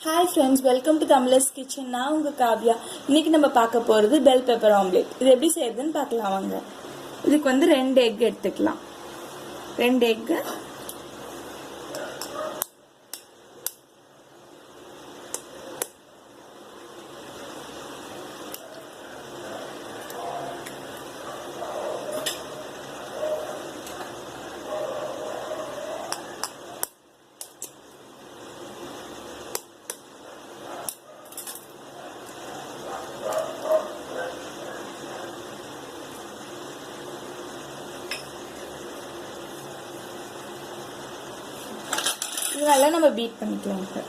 Hi friends, welcome to Tamla's Kitchen. நான் உங்க காவ்யா. இன்னைக்கு நம்ம பார்க்க போறது பெல் பெப்பர் ஆம்லெட். இது எப்படி செய்யறதுன்னு பார்க்கலாம் வாங்க. இதுக்கு வந்து 2 எக் எடுத்துக்கலாம். 2 எக் இதனால நம்ம பீட் பண்ணிக்கலாம் இப்ப.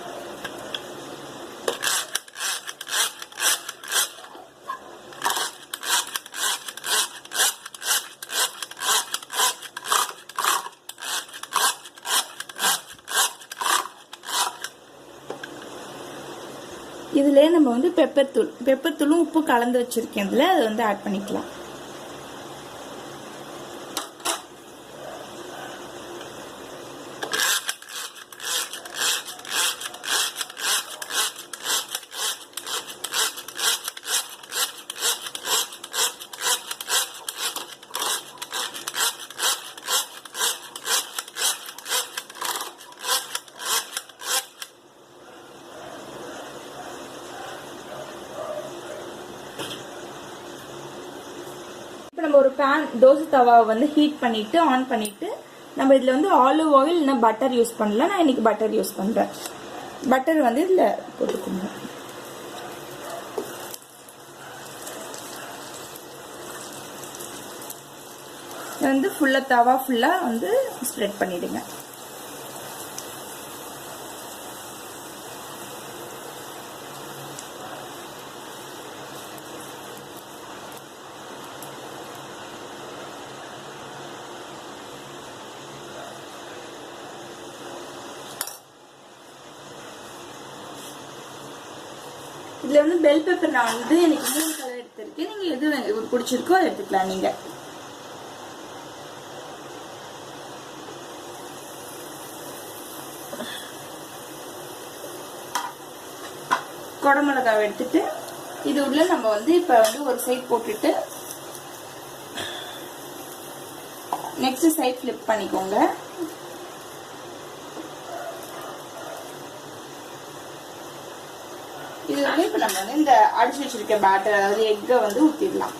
இதுல நம்ம வந்து பெப்பர் தூளும் உப்பு கலந்து வச்சிருக்கேன். இதுல அதை வந்து ஆட் பண்ணிக்கலாம். இப்போ நம்ம ஒரு தோசை தவாவை வந்து ஹீட் பண்ணிட்டு ஆன் பண்ணிட்டு நம்ம இதுல வந்து ஆலிவ் ஆயில் இல்லைன்னா பட்டர் யூஸ் பண்ணலாம். நான் இன்னைக்கு பட்டர் யூஸ் பண்றேன். பட்டர் வந்து இதுல போட்டுக்கோங்க. வந்து ஃபுல்லா தவா ஃபுல்லா வந்து ஸ்ப்ரெட் பண்ணிடுங்க. இதுல வந்து பெல் பெப்பர் நான் வந்து எனக்கு 3 கலர் எடுத்திருக்கேன். நீங்க எது பிடிச்சிருக்கோ அதை எடுத்துக்கலாம். நீங்க குடமிளகாவை எடுத்துட்டு இது உள்ள நம்ம வந்து இப்ப வந்து ஒரு சைட் போட்டுட்டு நெக்ஸ்ட் சைட் ஃபிளிப் பண்ணிக்கோங்க. இது வந்து இப்ப நம்ம வந்து இந்த அடிச்சு வச்சிருக்க பேட்டர் அதாவது எக்கை வந்து ஊத்திடலாம்.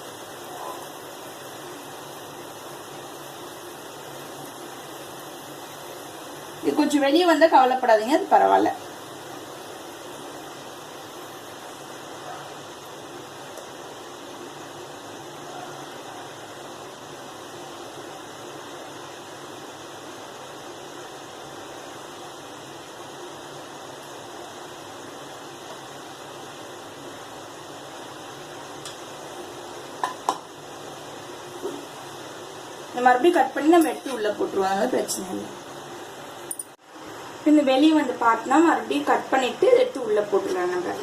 இது கொஞ்சம் வெளியே வந்தா கவலைப்படாதீங்க, அது பரவாயில்ல. மறுபடியும் கட் பண்ணி நம்ம எடுத்து உள்ள போட்டுருவாங்க, பிரச்சனை இல்லை. இந்த வெளியே வந்து பார்த்தா மறுபடியும் கட் பண்ணிட்டு எடுத்து உள்ள போட்டுருவாங்க. நம்ம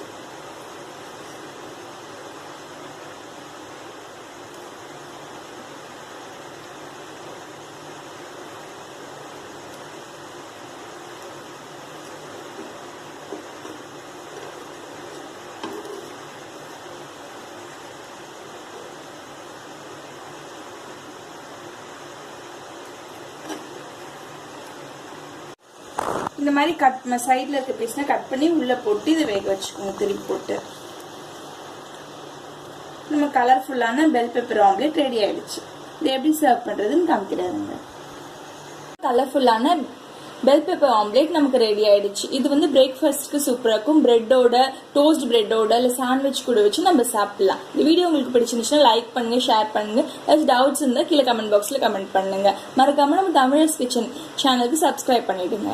இந்த மாதிரி சைட்ல இருக்க பீஸ்னா கட் பண்ணி உள்ள போட்டு இதை வேக வச்சுக்கோங்க. திருப்பி போட்டு நம்ம கலர்ஃபுல்லான பெல் பெப்பர் ஆம்லெட் ரெடி ஆயிடுச்சு. இது எப்படி சர்வ் பண்றதுன்னு காமிக்கிறாங்க. கலர்ஃபுல்லான பெல் பெப்பர் ஆம்லெட் நமக்கு ரெடி ஆயிடுச்சு. இது வந்து பிரேக்ஃபாஸ்ட்க்கு சூப்பரா இருக்கும். பிரெட்டோட, டோஸ்ட் பிரெட்டோட இல்ல சாண்ட்விச் கூட வச்சு நம்ம சாப்பிடலாம். இந்த வீடியோ உங்களுக்கு பிடிச்சிருந்துச்சுன்னா லைக் பண்ணுங்க, ஷேர் பண்ணுங்க. ஏதாச்சும் டவுட்ஸ் இருந்தா கீழே கமெண்ட் பாக்ஸ்ல கமெண்ட் பண்ணுங்க. மறக்காம நம்ம தமிழர்ஸ் கிச்சன் சேனலுக்கு சப்ஸ்கிரைப் பண்ணிடுங்க.